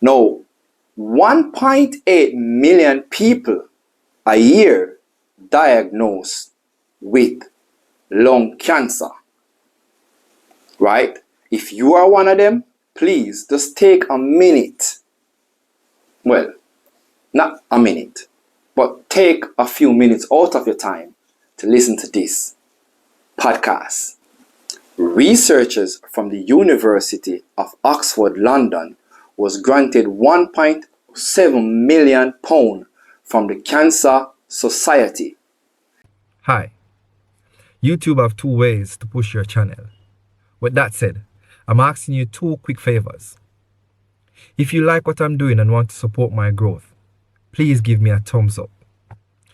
Now, 1.8 million people a year diagnosed with lung cancer, right? If you are one of them, please just take a minute. Well, not a minute, but take a few minutes out of your time to listen to this podcast. Researchers from the University of Oxford, London, was granted £1.7 million from the Cancer Society. Hi. YouTube have 2 ways to push your channel. With that said, I'm asking you 2 quick favors. If you like what I'm doing and want to support my growth, please give me a thumbs up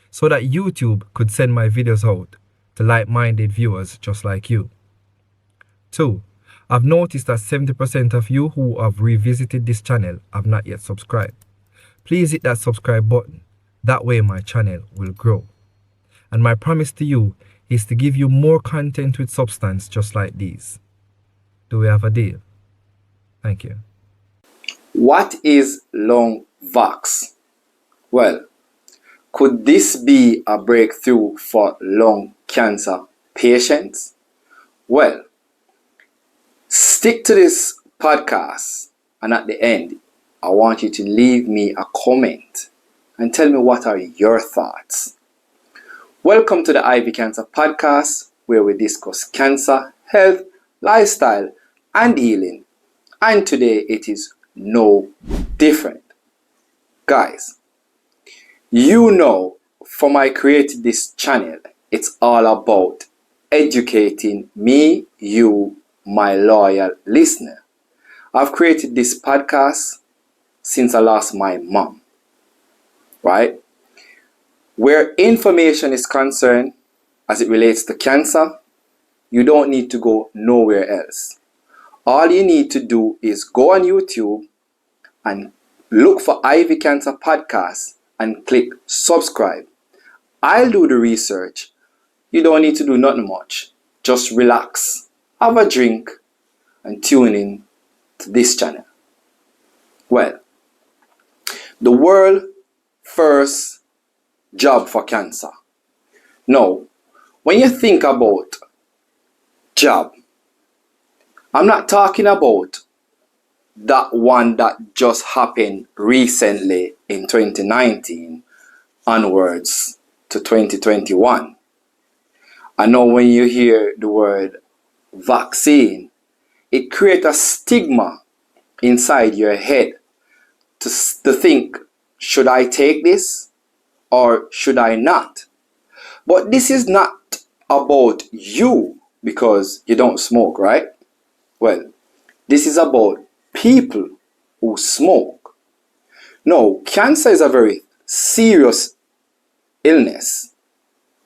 so that YouTube could send my videos out to like-minded viewers just like you. 2. I've noticed that 70% of you who have revisited this channel have not yet subscribed. Please hit that subscribe button. That way my channel will grow. And my promise to you is to give you more content with substance just like these. Do we have a deal? Thank you. What is LungVax? Well, could this be a breakthrough for lung cancer patients? Well, stick to this podcast, and at the end, I want you to leave me a comment and tell me what are your thoughts. Welcome to the IV Cancer Podcast, where we discuss cancer, health, lifestyle, and healing. And today it is no different. Guys, you know, from I created this channel, it's all about educating me, you, my loyal listener. I've created this podcast since I lost my mom, right? Where information is concerned as it relates to cancer, you don't need to go nowhere else. All you need to do is go on YouTube and look for IV Cancer Podcast and click subscribe. I'll do the research. You don't need to do nothing much. Just relax, have a drink, and tune in to this channel. Well, the world first job for cancer. Now, when you think about job, I'm not talking about that one that just happened recently in 2019 onwards to 2021. I know when you hear the word vaccine, it creates a stigma inside your head to think, should I take this or should I not? But this is not about you because you don't smoke, right? Well, this is about people who smoke. No, cancer is a very serious illness.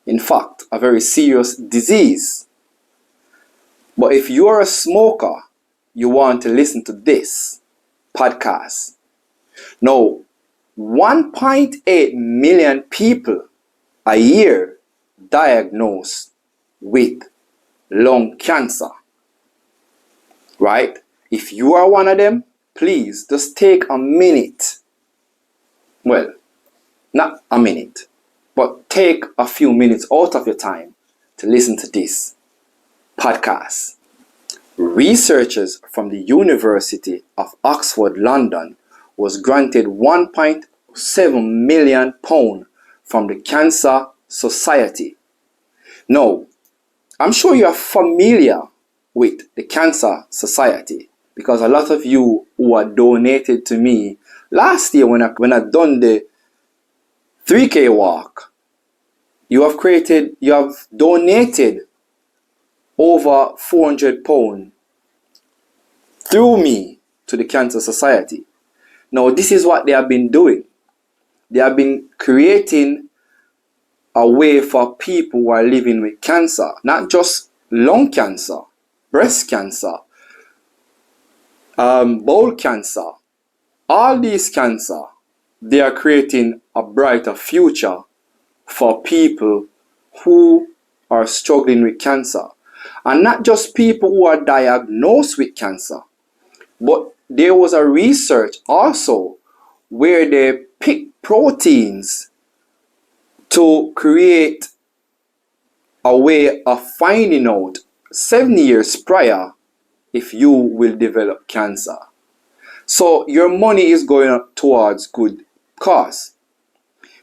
In fact, a very serious disease. But if you are a smoker, you want to listen to this podcast. Now, 1.8 million people a year diagnosed with lung cancer, right? If you are one of them, please just take a minute. Well, not a minute, but take a few minutes out of your time to listen to this podcast. Researchers from the University of Oxford, London, was granted £1.7 million from the Cancer Society. Now, I'm sure you are familiar with the Cancer Society because a lot of you who are donated to me last year when I done the 3K walk, you have donated over £400 through me to the Cancer Society. Now, this is what they have been doing. They have been creating a way for people who are living with cancer, not just lung cancer, breast cancer, bowel cancer, all these cancer. They are creating a brighter future for people who are struggling with cancer. And not just people who are diagnosed with cancer, but there was a research also where they picked proteins to create a way of finding out 7 years prior if you will develop cancer. So your money is going towards good cause.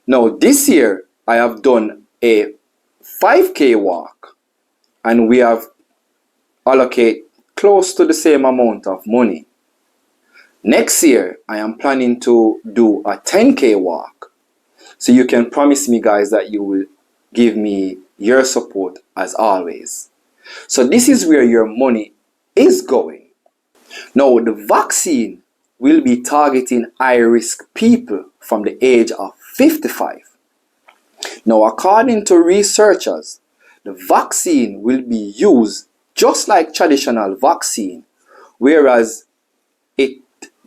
Now this year I have done a 5K walk and we have allocated close to the same amount of money. Next year I am planning to do a 10K walk. So you can promise me, guys, that you will give me your support as always. So this is where your money is going. Now the vaccine will be targeting high-risk people from the age of 55. Now according to researchers, the vaccine will be used just like traditional vaccine, whereas it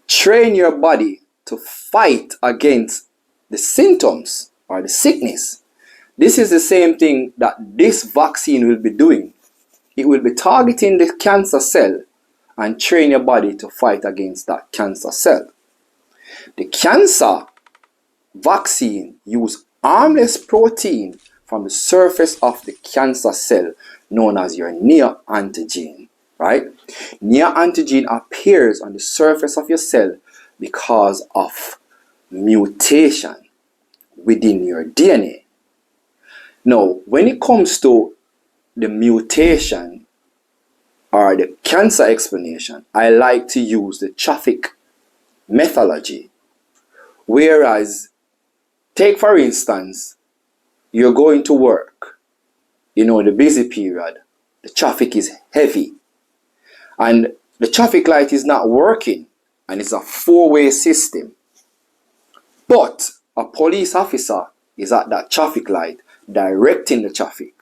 trains your body to fight against the symptoms or the sickness. This is the same thing that this vaccine will be doing. It will be targeting the cancer cell and train your body to fight against that cancer cell. The cancer vaccine uses harmless protein from the surface of the cancer cell known as your neoantigen, right? Neoantigen appears on the surface of your cell because of mutation within your DNA. Now, when it comes to the mutation or the cancer explanation, I like to use the traffic methodology. Whereas, take for instance, you're going to work, the busy period, the traffic is heavy, and the traffic light is not working, and it's a four-way system. But a police officer is at that traffic light directing the traffic.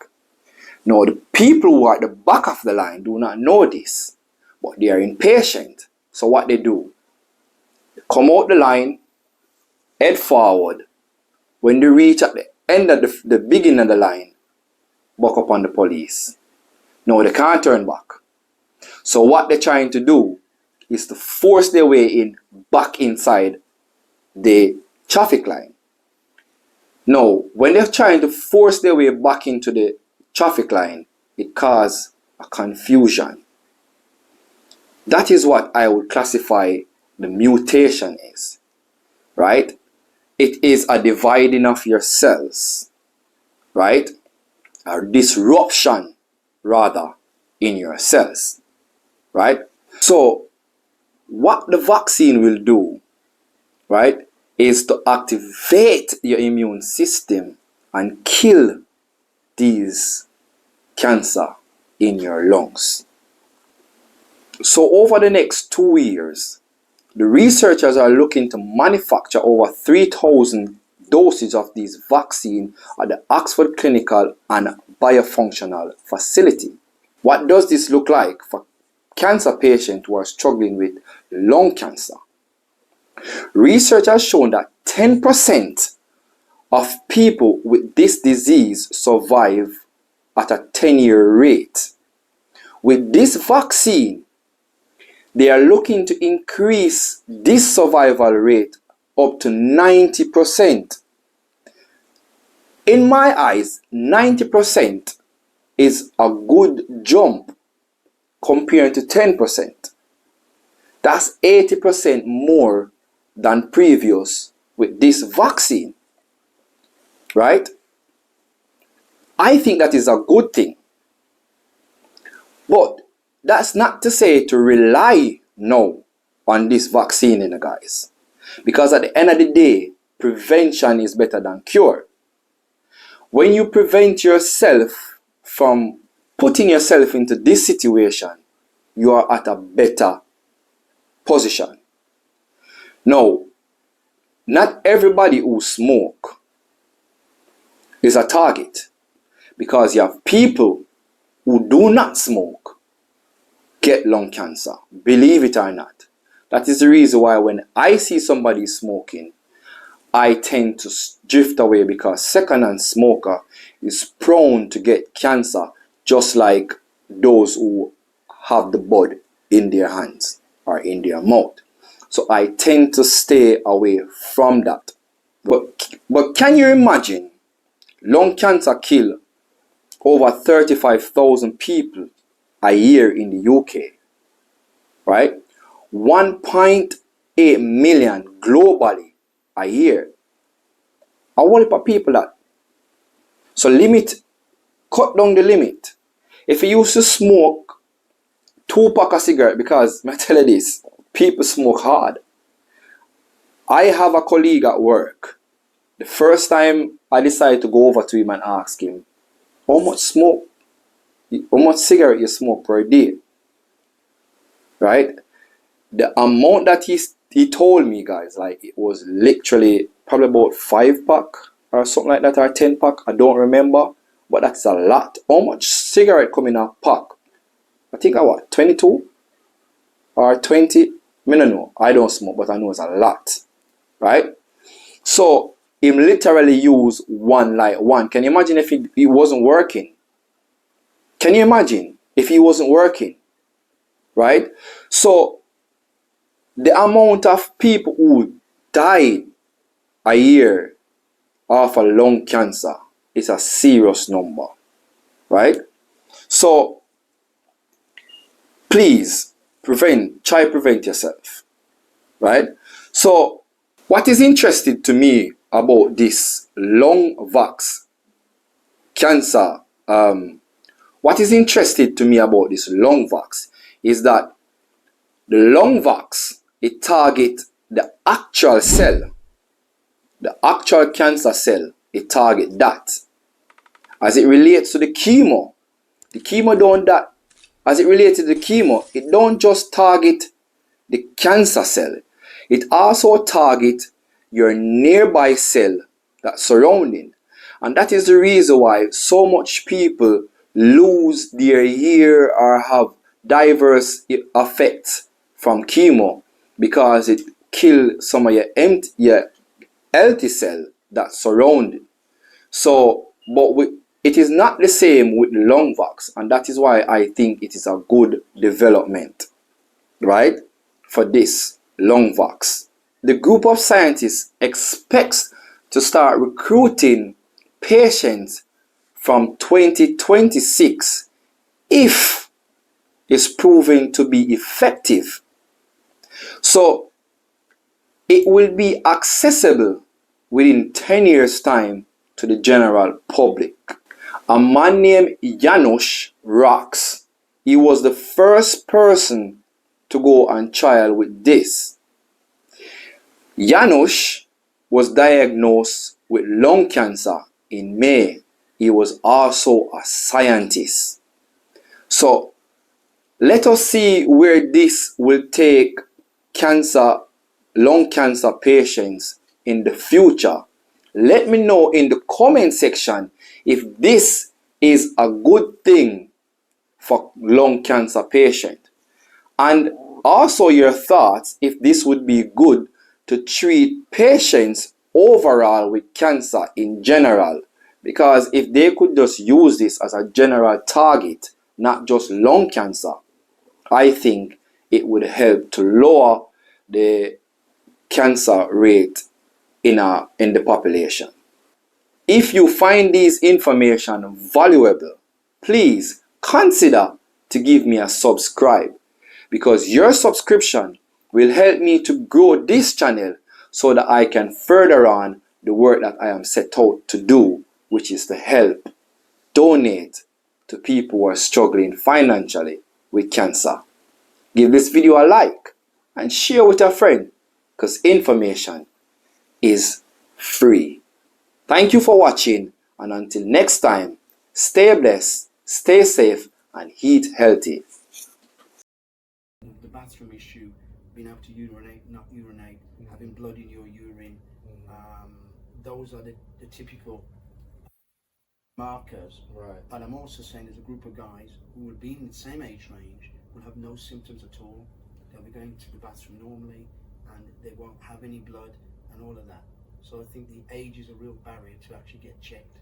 Now, the people who are at the back of the line do not know this, but they are impatient. So what they do, they come out the line, head forward. When they reach at the end of the beginning of the line, buck up on the police. No, they can't turn back. So what they're trying to do is to force their way in back inside the traffic line. Now, when they're trying to force their way back into the traffic line, it causes a confusion. That is what I would classify the mutation is, right? It is a dividing of your cells, right? A disruption, rather, in your cells, right? So, what the vaccine will do, right, is to activate your immune system and kill these cancer in your lungs. So over the next 2 years, the researchers are looking to manufacture over 3,000 doses of these vaccine at the Oxford Clinical and Biofunctional Facility. What does this look like for cancer patients who are struggling with lung cancer? Research has shown that 10% of people with this disease survive at a 10-year rate. With this vaccine, they are looking to increase this survival rate up to 90%. In my eyes, 90% is a good jump compared to 10%. That's 80% more than previous with this vaccine, right? I think that is a good thing. But that's not to say to rely now on this vaccine, guys. Because at the end of the day, prevention is better than cure. When you prevent yourself from putting yourself into this situation, you are at a better position. Now, not everybody who smoke is a target, because you have people who do not smoke get lung cancer, believe it or not. That is the reason why when I see somebody smoking, I tend to drift away, because secondhand smoker is prone to get cancer, just like those who have the bud in their hands or in their mouth. So I tend to stay away from that. But can you imagine lung cancer kill over 35,000 people a year in the UK, right? 1.8 million globally a year. A whole heap of people that. So cut down the limit. If you used to smoke 2 pack of cigarette, because I tell you this, people smoke hard. I have a colleague at work. The first time I decided to go over to him and ask him, how much cigarette you smoke per day? Right? The amount that he told me, guys, like it was literally probably about 5 pack or something like that, or 10 pack. I don't remember, but that's a lot. How much cigarette come in a pack? I think 22 or 20. I don't know. I don't smoke, but I know it's a lot, right? So him literally use one. Can you imagine if he wasn't working? Can you imagine if he wasn't working? Right? So the amount of people who died a year of a lung cancer is a serious number. Right? So please try prevent yourself. Right? So what is interesting to me about this lung vax cancer, what is interesting to me about this lung vax is that the lung vax, it targets the actual cell, the actual cancer cell, it targets that. As it relates to the chemo don't that. As it relates to the chemo, it don't just target the cancer cell. It also targets your nearby cell that's surrounding. And that is the reason why so much people lose their hair or have diverse effects from chemo, because it kills some of your healthy cell that's surrounding. So, it is not the same with lung vax, and that is why I think it is a good development, right, for this lung vax. The group of scientists expects to start recruiting patients from 2026 if it's proven to be effective. So it will be accessible within 10 years' time to the general public. A man named Janusz Rocks, he was the first person to go on trial with this. Janusz was diagnosed with lung cancer in May. He was also a scientist. So let us see where this will take lung cancer patients in the future. Let me know in the comment section if this is a good thing for lung cancer patients, and also your thoughts if this would be good to treat patients overall with cancer in general. Because if they could just use this as a general target, not just lung cancer, I think it would help to lower the cancer rate in the population. If you find this information valuable, please consider to give me a subscribe, because your subscription will help me to grow this channel so that I can further on the work that I am set out to do, which is to help donate to people who are struggling financially with cancer. Give this video a like and share with a friend, because information is free. Thank you for watching, and until next time, stay blessed, stay safe, and eat healthy. The bathroom issue, being able to urinate, not urinate, having blood in your urine, those are the typical markers. Right. But I'm also saying there's a group of guys who will be in the same age range, will have no symptoms at all. They'll be going to the bathroom normally, and they won't have any blood and all of that. So I think the age is a real barrier to actually get checked.